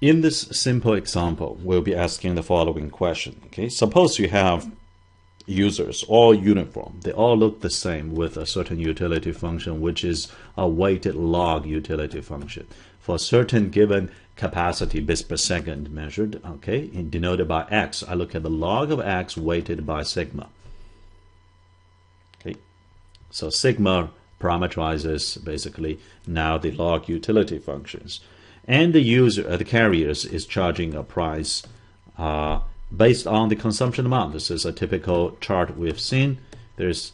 In this simple example, we'll be asking the following question. Okay, suppose you have users all uniform. They all look the same with a certain utility function, which is a weighted log utility function for a certain given capacity bits per second measured, okay, and denoted by x. I look at the log of x weighted by sigma. Okay, so sigma parameterizes basically now the log utility functions. And the user, the carriers, is charging a price based on the consumption amount. This is a typical chart we've seen. There's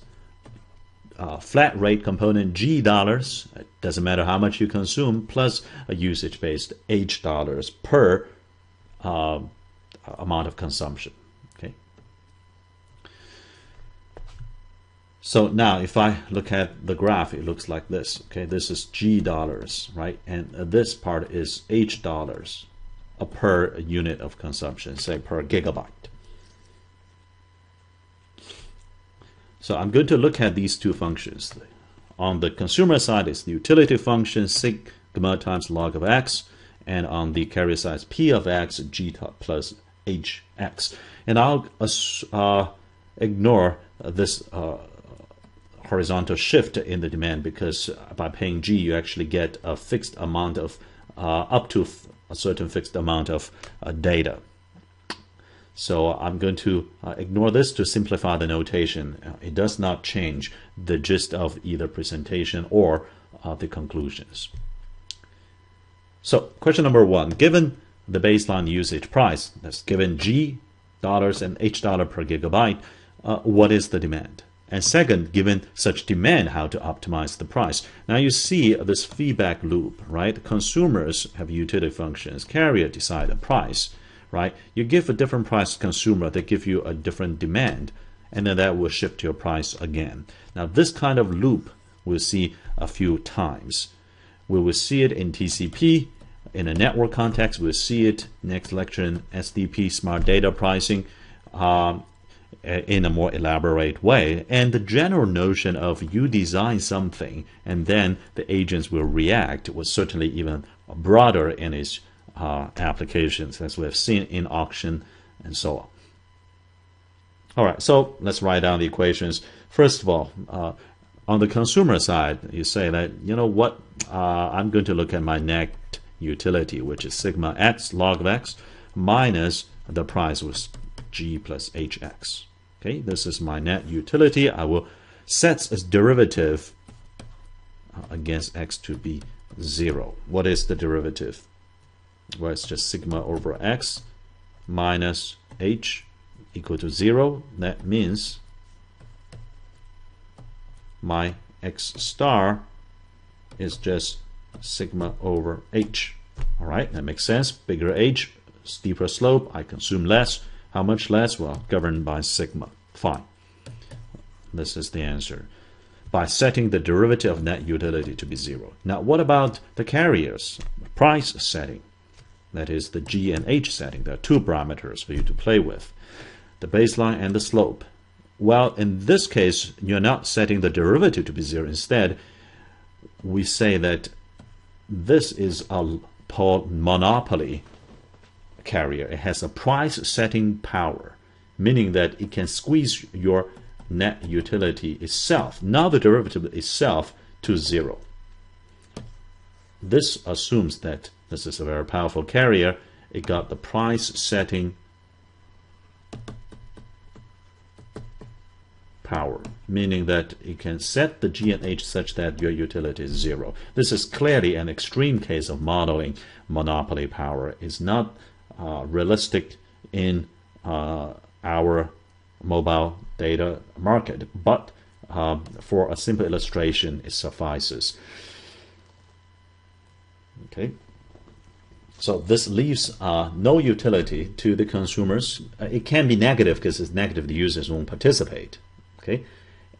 a flat rate component G dollars. It doesn't matter how much you consume, plus a usage-based H dollars per amount of consumption. Okay. So now if I look at the graph, it looks like this. Okay, this is G dollars, right? And this part is H dollars per unit of consumption, say per gigabyte. So I'm going to look at these two functions. On the consumer side, it's the utility function sigma times log of x, and on the carrier side, P of x, G plus Hx. And I'll ignore this horizontal shift in the demand, because by paying G you actually get a fixed amount of up to a certain fixed amount of data. So I'm going to ignore this to simplify the notation. It does not change the gist of either presentation or the conclusions. So question number one, given the baseline usage price, that's given G dollars and H dollar per gigabyte, what is the demand? And second, given such demand, how to optimize the price. Now you see this feedback loop, right? Consumers have utility functions, carrier decide the price, right? You give a different price to consumer, they give you a different demand, and then that will shift your price again. Now this kind of loop we'll see a few times. We will see it in TCP, in a network context. We'll see it next lecture in SDP, smart data pricing, in a more elaborate way. And the general notion of you design something and then the agents will react was certainly even broader in its applications, as we have seen in auction and so on. All right, so let's write down the equations. First of all, on the consumer side, you say that, you know what, I'm going to look at my net utility, which is sigma x log of x minus the price was G plus Hx. Okay, this is my net utility. I will set as derivative against x to be 0. What is the derivative? Well, it's just sigma over x minus h equal to 0. That means my x star is just sigma over h. All right, that makes sense. Bigger h, steeper slope, I consume less. How much less? Well, governed by sigma. Fine. This is the answer. By setting the derivative of net utility to be 0. Now, what about the carriers? Price setting. That is the G and H setting. There are two parameters for you to play with. The baseline and the slope. Well, in this case, you're not setting the derivative to be 0. Instead, we say that this is a monopoly carrier. It has a price setting power, meaning that it can squeeze your net utility itself, not the derivative itself, to 0. This assumes that this is a very powerful carrier. It got the price setting power, meaning that it can set the G and H such that your utility is 0. This is clearly an extreme case of modeling monopoly power. It's not realistic in our mobile data market, but for a simple illustration it suffices. Okay, so this leaves no utility to the consumers. It can be negative because it's negative, the users won't participate. Okay,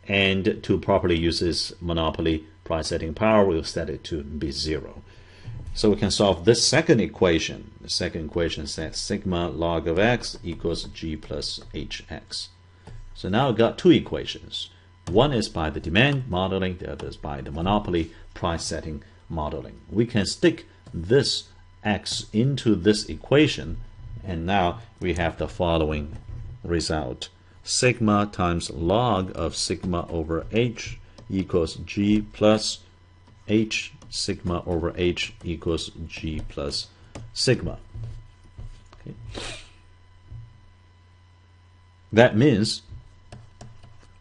and to properly use this monopoly price setting power, we'll set it to be 0. So we can solve this second equation. The second equation says sigma log of x equals G plus Hx. So now we've got two equations. One is by the demand modeling, the other is by the monopoly price setting modeling. We can stick this x into this equation, and now we have the following result. Sigma times log of sigma over h equals g plus h sigma over h equals g plus sigma. Okay. That means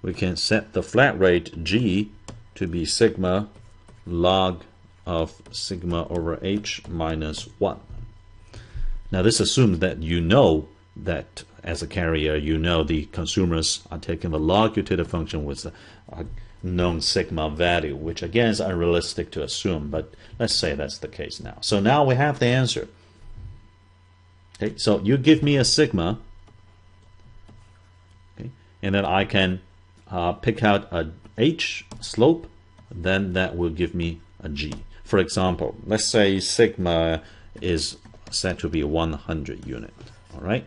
we can set the flat rate g to be sigma log of sigma over h minus 1. Now this assumes that you know that as a carrier, you know the consumers are taking the log utility function with a known sigma value, which again is unrealistic to assume, but let's say that's the case now. So now we have the answer. Okay, so you give me a sigma, okay, and then I can pick out a h slope, then that will give me a g. For example, let's say sigma is set to be 100 unit. All right.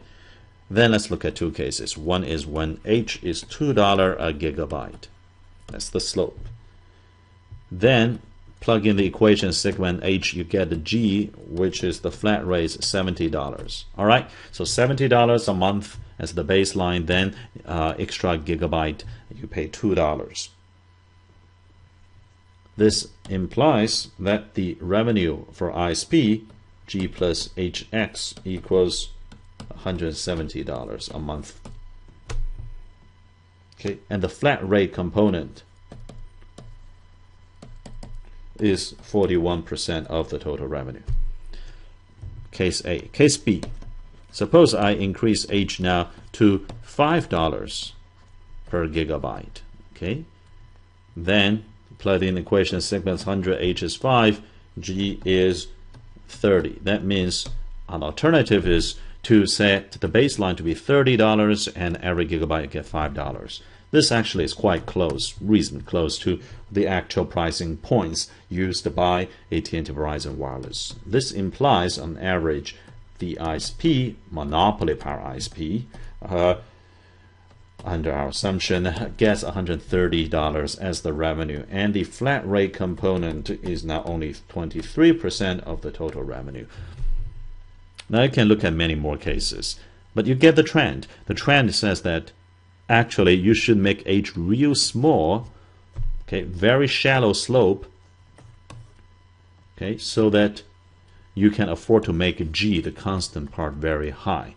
Then let's look at two cases. One is when h is $2 a gigabyte. That's the slope. Then plug in the equation sigma and h, you get the g, which is the flat rate, $70. All right. So $70 a month as the baseline. Then extra gigabyte, you pay $2. This implies that the revenue for ISP, G plus HX, equals $170 a month. Okay, and the flat rate component is 41% of the total revenue. Case A. Case B. Suppose I increase H now to $5 per gigabyte. Okay, then plug in the equation sigma is 100, H is 5, G is 30. That means an alternative is to set the baseline to be $30 and every gigabyte you get $5. This actually is quite close, reasonably close to the actual pricing points used by AT&T Verizon Wireless. This implies on average the ISP, monopoly power ISP, under our assumption, gets $130 as the revenue, and the flat rate component is now only 23% of the total revenue. Now you can look at many more cases, but you get the trend. The trend says that actually you should make H real small, okay, very shallow slope, okay, so that you can afford to make G, the constant part, very high.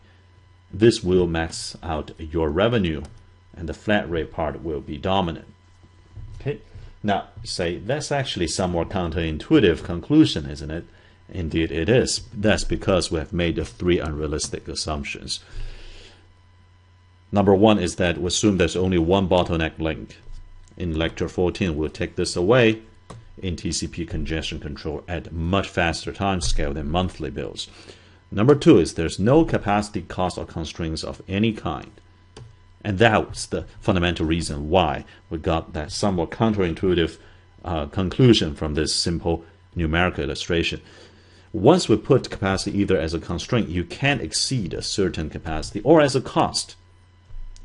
This will max out your revenue, and the flat rate part will be dominant. Okay, now say that's actually somewhat counterintuitive conclusion, isn't it? Indeed it is. That's because we have made the three unrealistic assumptions. Number one is that we assume there's only one bottleneck link. In lecture 14, we'll take this away in TCP congestion control at much faster time scale than monthly bills. Number two is there's no capacity cost or constraints of any kind. And that was the fundamental reason why we got that somewhat counterintuitive conclusion from this simple numerical illustration. Once we put capacity either as a constraint, you can't exceed a certain capacity, or as a cost,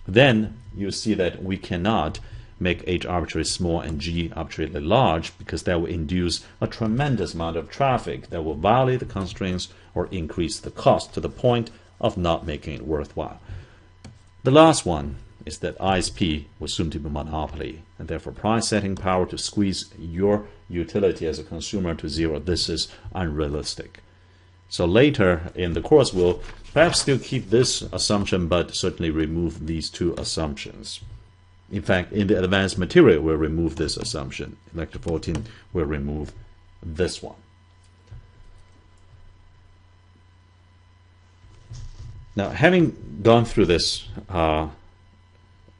then you see that we cannot make H arbitrarily small and G arbitrarily large, because that will induce a tremendous amount of traffic that will violate the constraints or increase the cost to the point of not making it worthwhile. The last one is that ISP was assumed to be monopoly, and therefore price setting power to squeeze your utility as a consumer to zero. This is unrealistic. So later in the course, we'll perhaps still keep this assumption, but certainly remove these two assumptions. In fact, in the advanced material, we'll remove this assumption. In lecture 14, we'll remove this one. Now, having gone through this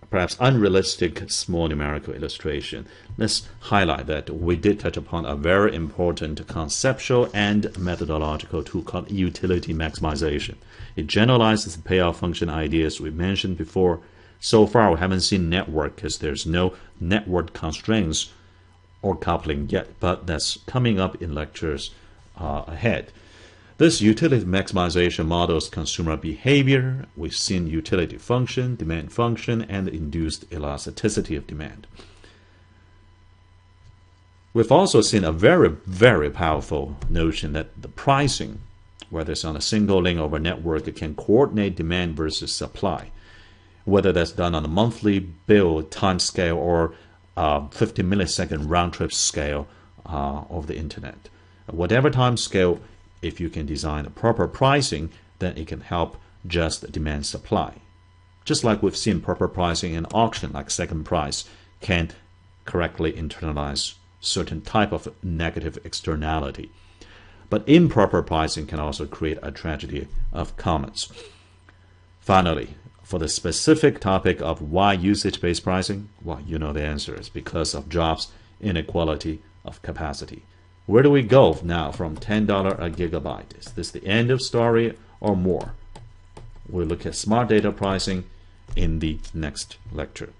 perhaps unrealistic small numerical illustration, let's highlight that we did touch upon a very important conceptual and methodological tool called utility maximization. It generalizes the payoff function ideas we mentioned before. So far, we haven't seen network because there's no network constraints or coupling yet, but that's coming up in lectures ahead. This utility maximization models consumer behavior. We've seen utility function, demand function, and induced elasticity of demand. We've also seen a very, very powerful notion that the pricing whether it's on a single link over network, it can coordinate demand versus supply. Whether that's done on a monthly bill time scale or 50 millisecond round trip scale of the internet. Whatever time scale, if you can design a proper pricing, then it can help just the demand supply. Just like we've seen proper pricing in auction, like second price, can correctly internalize certain type of negative externality. But improper pricing can also create a tragedy of commons. Finally, for the specific topic of why usage-based pricing, well, you know the answer is because of jobs, inequality of capacity. Where do we go now from $10 a gigabyte? Is this the end of story or more? We'll look at smart data pricing in the next lecture.